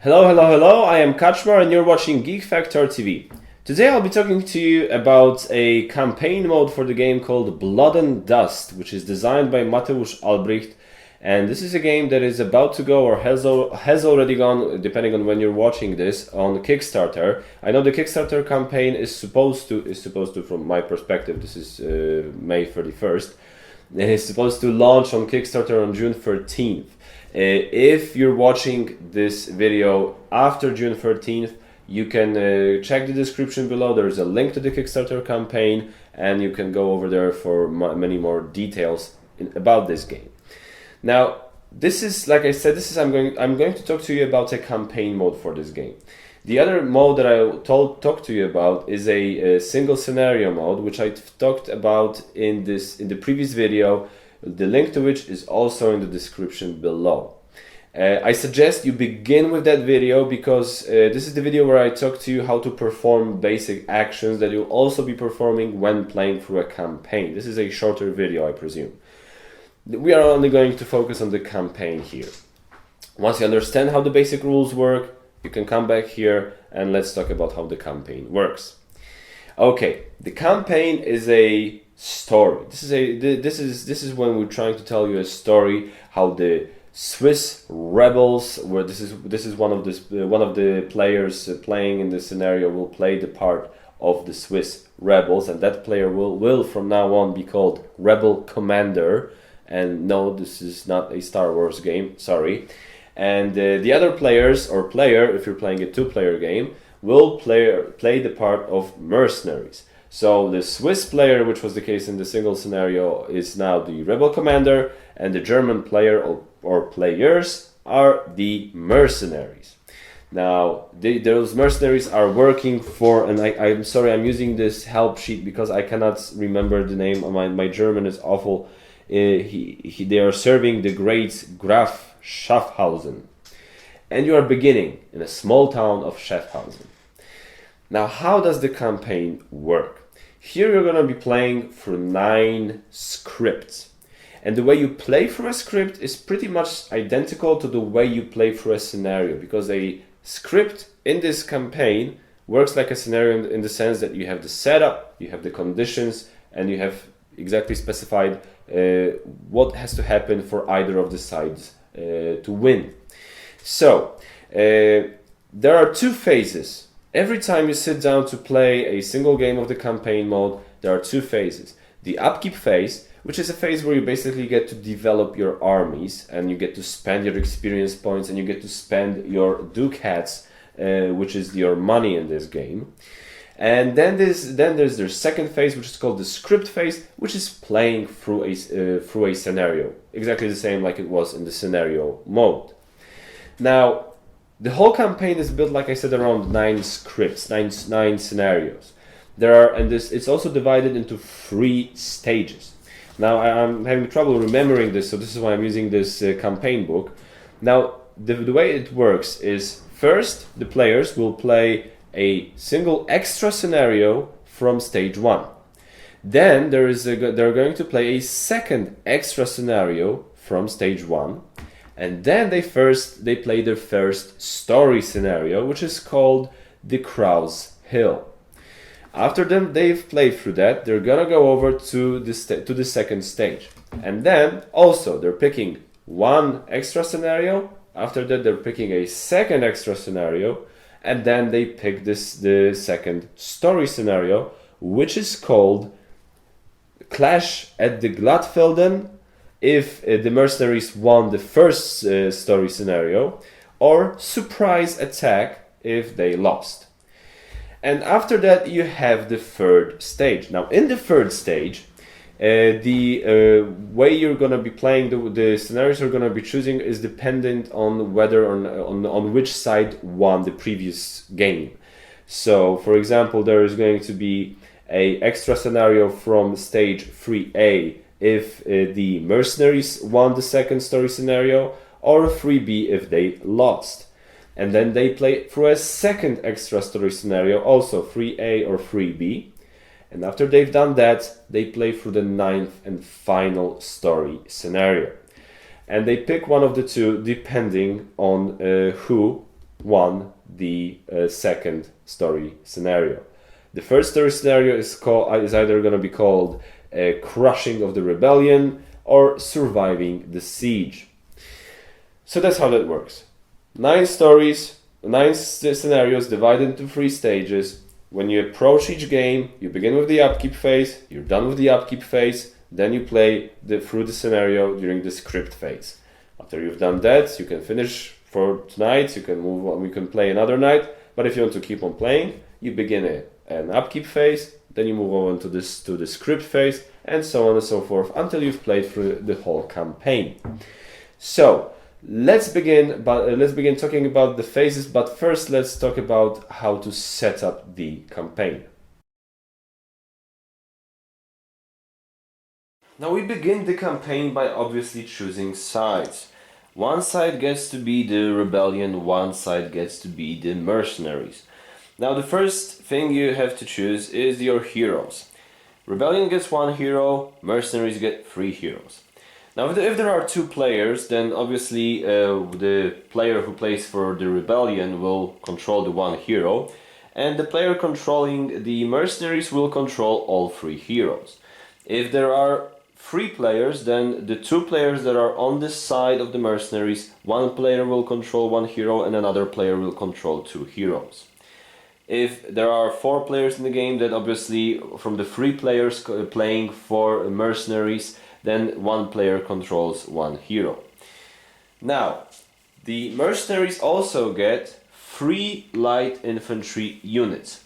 Hello, hello, hello, I am Kaczmar and you're watching Geek Factor TV. Today I'll be talking to you about a campaign mode for the game called Blood and Dust, which is designed by Mateusz Albrecht. And this is a game that is about to go or has already gone, depending on when you're watching this, on Kickstarter. I know the Kickstarter campaign is supposed to, from my perspective, this is May 31st, it's supposed to launch on Kickstarter on June 13th. If you're watching this video after June 13th, you can check the description below. There's a link to the Kickstarter campaign, and you can go over there for many more details about this game. Now, this is, like I said, I'm going to talk to you about a campaign mode for this game. The other mode that I talk to you about is a single scenario mode, which I talked about in the previous video. The link to which is also in the description below. I suggest you begin with that video because this is the video where I talk to you how to perform basic actions that you'll also be performing when playing through a campaign. This is a shorter video, I presume. We are only going to focus on the campaign here. Once you understand how the basic rules work, you can come back here and let's talk about how the campaign works. Okay, the campaign is a story. This is when we're trying to tell you a story how the Swiss rebels, where this is one of the players playing in the scenario will play the part of the Swiss rebels, and that player will from now on be called Rebel Commander. And no, this is not a Star Wars game, sorry. And the other players, or player, if you're playing a two-player game, will play the part of Mercenaries. So the Swiss player, which was the case in the single scenario, is now the Rebel Commander, and the German player or players are the Mercenaries. Now, those Mercenaries are working for, and I'm sorry, I'm using this help sheet because I cannot remember the name. My German is awful. They are serving the great Graf Schaffhausen. And you are beginning in a small town of Schaffhausen. Now, how does the campaign work? Here you're going to be playing through 9 scripts. And the way you play through a script is pretty much identical to the way you play through a scenario, because a script in this campaign works like a scenario in the sense that you have the setup, you have the conditions, and you have exactly specified what has to happen for either of the sides to win. So, there are 2 phases. Every time you sit down to play a single game of the campaign mode, there are 2 phases. The upkeep phase, which is a phase where you basically get to develop your armies and you get to spend your experience points and you get to spend your ducats, which is your money in this game. And then there's the second phase, which is called the script phase, which is playing through a scenario, exactly the same like it was in the scenario mode. Now, the whole campaign is built, like I said, around 9 scripts, nine scenarios. It's also divided into 3 stages. Now, I'm having trouble remembering this, so this is why I'm using this campaign book. Now, the way it works is, first, the players will play a single extra scenario from stage 1. Then they're going to play a second extra scenario from stage 1. And then they play their first story scenario, which is called the Crow's Hill. After they've played through that, they're gonna go over to the second stage. And then also they're picking 1 extra scenario. After that, they're picking a second extra scenario. And then they pick the second story scenario, which is called Clash at the Gladfelden, if the Mercenaries won the first story scenario, or Surprise Attack if they lost. And after that, you have the third stage. Now, in the third stage, the way you're going to be playing, the scenarios you're going to be choosing is dependent on whether on which side won the previous game. So, for example, there is going to be an extra scenario from stage 3A if the Mercenaries won the second story scenario, or 3B if they lost. And then they play through a second extra story scenario, also 3A or 3B. And after they've done that, they play through the 9th and final story scenario. And they pick one of the two depending on who won the second story scenario. The first story scenario is either going to be called Crushing of the Rebellion or Surviving the Siege. So that's how that works. 9 stories, 9 scenarios divided into 3 stages. When you approach each game, you begin with the upkeep phase, you're done with the upkeep phase, then you play through the scenario during the script phase. After you've done that, you can finish for tonight, you can move on, we can play another night, but if you want to keep on playing, you begin an upkeep phase, then you move on to the script phase, and so on and so forth until you've played through the whole campaign. So let's begin talking about the phases, but first let's talk about how to set up the campaign. Now we begin the campaign by obviously choosing sides. One side gets to be the rebellion, one side gets to be the mercenaries. Now the first thing you have to choose is your heroes. Rebellion gets 1 hero, mercenaries get 3 heroes. Now if there are 2 players, then obviously the player who plays for the rebellion will control the 1 hero, and the player controlling the mercenaries will control all 3 heroes. If there are 3 players, then the 2 players that are on this side of the mercenaries, 1 player will control 1 hero and another player will control 2 heroes. If there are 4 players in the game, then obviously from the 3 players playing for mercenaries, then 1 player controls 1 hero. Now, the mercenaries also get 3 light infantry units.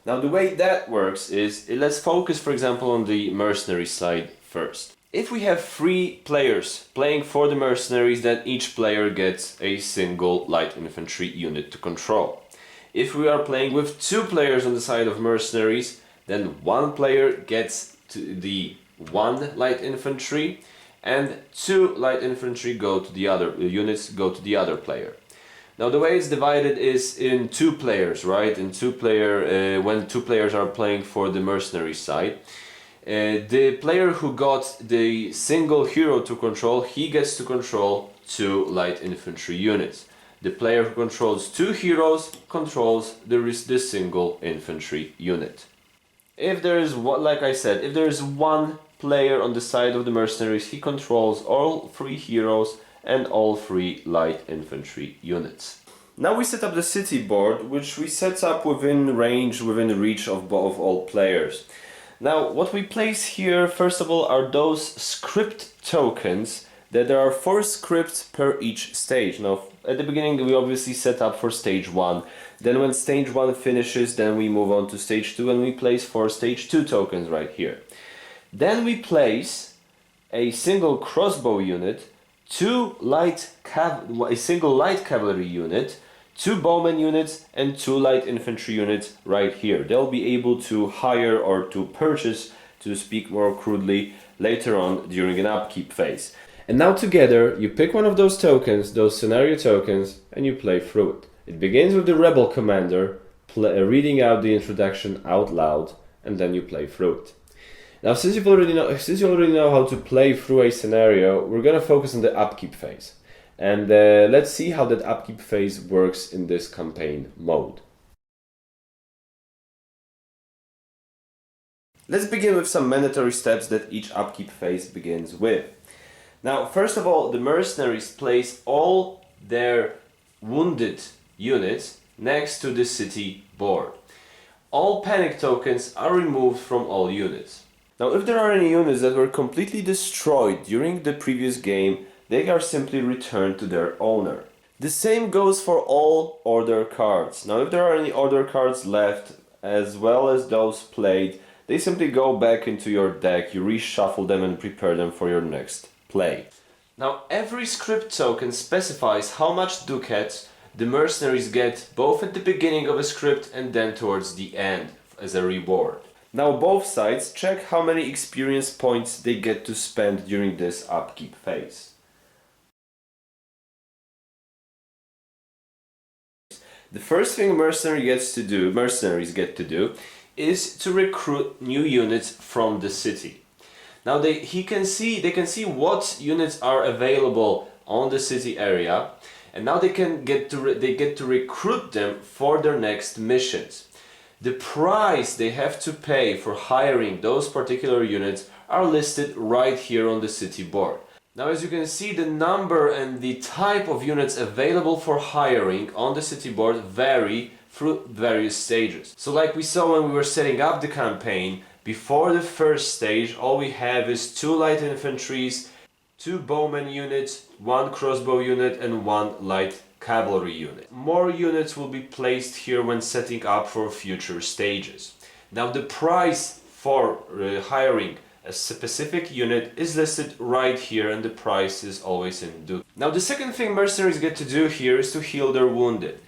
Now the way that works is, let's focus for example on the mercenary side first. If we have 3 players playing for the mercenaries, then each player gets a single light infantry unit to control. If we are playing with 2 players on the side of mercenaries, then 1 player gets to the 1 light infantry and 2 light infantry go to the other units go to the other player. Now the way it's divided is in 2 players, right? When 2 players are playing for the mercenary side, the player who got the single hero to control, he gets to control 2 light infantry units. The player who controls 2 heroes controls the single infantry unit. If there is, like I said, if there is 1 player on the side of the mercenaries, he controls all 3 heroes and all 3 light infantry units. Now we set up the city board, which we set up within range, within reach of all players. Now what we place here, first of all, are those script tokens. That there are 4 scripts per each stage. Now at the beginning we obviously set up for stage 1. Then when stage 1 finishes, then we move on to stage 2 and we place 4 stage 2 tokens right here. Then we place a single crossbow unit, a single light cavalry unit, 2 bowman units and 2 light infantry units right here. They'll be able to hire or to purchase, to speak more crudely, later on during an upkeep phase. And now together you pick one of those tokens, those scenario tokens, and you play through it. It begins with the rebel commander reading out the introduction out loud, and then you play through it. Now since you already know how to play through a scenario, we're going to focus on the upkeep phase. And let's see how that upkeep phase works in this campaign mode. Let's begin with some mandatory steps that each upkeep phase begins with. Now, first of all, the mercenaries place all their wounded units next to the city board. All panic tokens are removed from all units. Now, if there are any units that were completely destroyed during the previous game, they are simply returned to their owner. The same goes for all order cards. Now, if there are any order cards left, as well as those played, they simply go back into your deck, you reshuffle them and prepare them for your next play. Now every script token specifies how much ducats the mercenaries get both at the beginning of a script and then towards the end as a reward. Now both sides check how many experience points they get to spend during this upkeep phase. The first thing mercenaries get to do is to recruit new units from the city. Now they can see what units are available on the city area, and now they get to recruit them for their next missions. The price they have to pay for hiring those particular units are listed right here on the city board. Now, as you can see, the number and the type of units available for hiring on the city board vary through various stages. So like we saw when we were setting up the campaign, before the first stage all we have is 2 light infantries, 2 bowman units, 1 crossbow unit and 1 light cavalry unit. More units will be placed here when setting up for future stages. Now the price for hiring a specific unit is listed right here, and the price is always in ducat. Now the second thing mercenaries get to do here is to heal their wounded.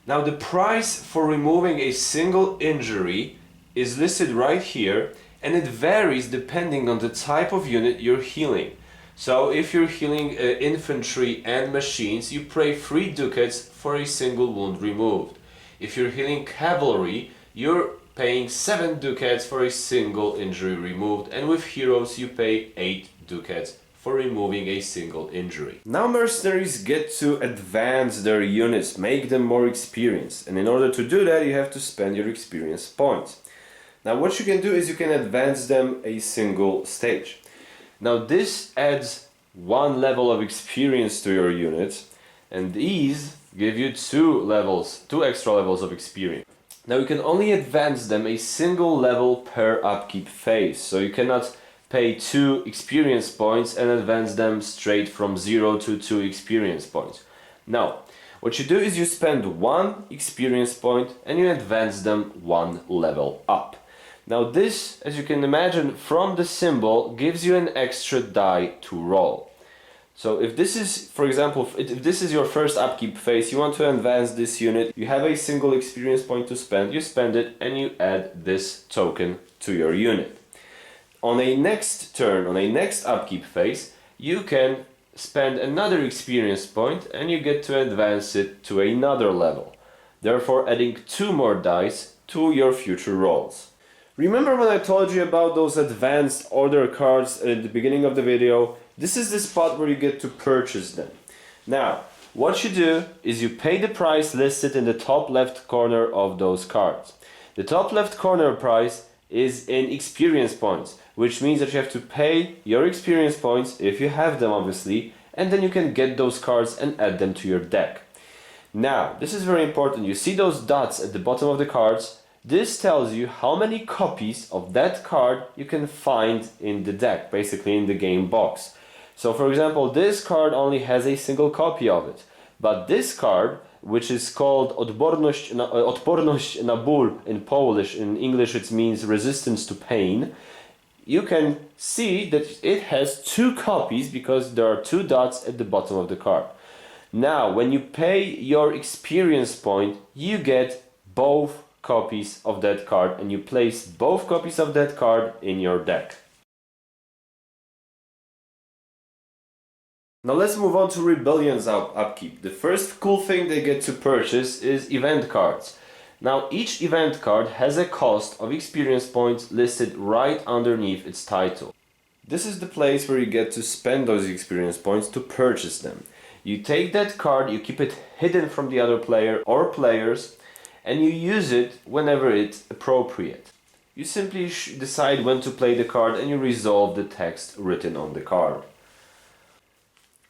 Now the price for removing a single injury is listed right here, and it varies depending on the type of unit you're healing. So if you're healing infantry and machines, you pay 3 ducats for a single wound removed. If you're healing cavalry, you're paying 7 ducats for a single injury removed, and with heroes you pay 8 ducats for removing a single injury. Now mercenaries get to advance their units, make them more experienced, and in order to do that you have to spend your experience points. Now what you can do is you can advance them a single stage. Now this adds 1 level of experience to your units, and these give you 2 extra levels of experience. Now you can only advance them a single level per upkeep phase, so you cannot pay 2 experience points and advance them straight from 0 to 2 experience points. Now, what you do is you spend 1 experience point and you advance them 1 level up. Now this, as you can imagine from the symbol, gives you an extra die to roll. So if this is, for example, if this is your first upkeep phase, you want to advance this unit, you have a single experience point to spend, you spend it and you add this token to your unit. On a next turn, on a next upkeep phase, you can spend another experience point and you get to advance it to another level, therefore adding 2 more dice to your future rolls. Remember when I told you about those advanced order cards at the beginning of the video? This is the spot where you get to purchase them. Now, what you do is you pay the price listed in the top left corner of those cards. The top left corner price is in experience points, which means that you have to pay your experience points, if you have them obviously, and then you can get those cards and add them to your deck. Now, this is very important. You see those dots at the bottom of the cards? This tells you how many copies of that card you can find in the deck, basically in the game box. So for example, this card only has a single copy of it, but this card, which is called Odporność na ból in Polish, in English it means resistance to pain, you can see that it has 2 copies because there are 2 dots at the bottom of the card. Now, when you pay your experience point, you get both copies of that card and you place both copies of that card in your deck. Now let's move on to Rebellion's upkeep. The first cool thing they get to purchase is event cards. Now each event card has a cost of experience points listed right underneath its title. This is the place where you get to spend those experience points to purchase them. You take that card, you keep it hidden from the other player or players, and you use it whenever it's appropriate. You simply decide when to play the card and you resolve the text written on the card.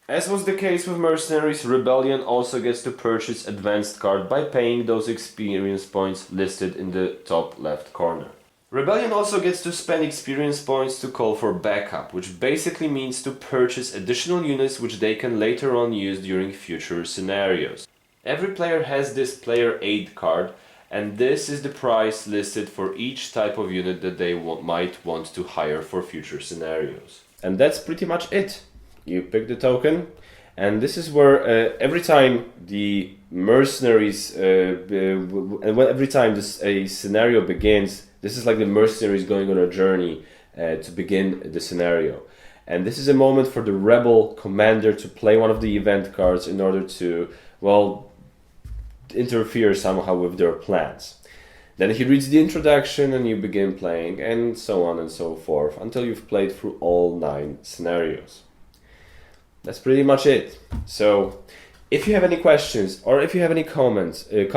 As was the case with Mercenaries, Rebellion also gets to purchase advanced card by paying those experience points listed in the top left corner. Rebellion also gets to spend experience points to call for backup, which basically means to purchase additional units which they can later on use during future scenarios. Every player has this player aid card, and this is the price listed for each type of unit that they might want to hire for future scenarios. And that's pretty much it. You pick the token, and this is where every time the mercenaries, every time a scenario begins, this is like the mercenaries going on a journey to begin the scenario. And this is a moment for the rebel commander to play one of the event cards in order to, well, interfere somehow with their plans. Then he reads the introduction and you begin playing, and so on and so forth, until you've played through all 9 scenarios. That's pretty much it. So If you have any questions or if you have any comments, please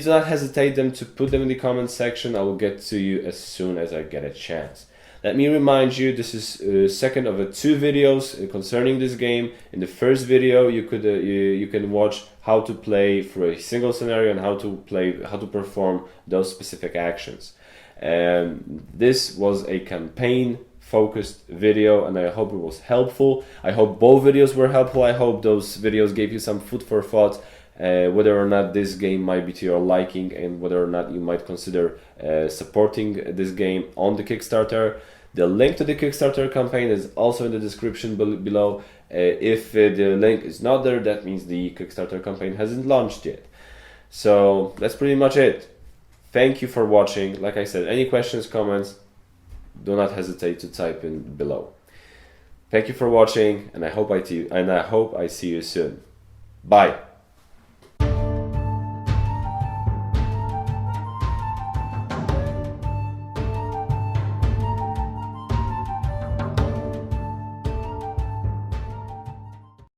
do not hesitate to put them in the comments section. I will get to you as soon as I get a chance. Let me remind you, this is second of 2 videos concerning this game. In the first video, you can watch how to play for a single scenario and how to perform those specific actions. This was a campaign focused video, and I hope it was helpful. I hope both videos were helpful. I hope those videos gave you some food for thought, whether or not this game might be to your liking and whether or not you might consider supporting this game on the Kickstarter. The link to the Kickstarter campaign is also in the description below. If the link is not there, that means the Kickstarter campaign hasn't launched yet. So that's pretty much it. Thank you for watching. Like I said, any questions, comments, do not hesitate to type in below. Thank you for watching, and I hope I see you soon. Bye.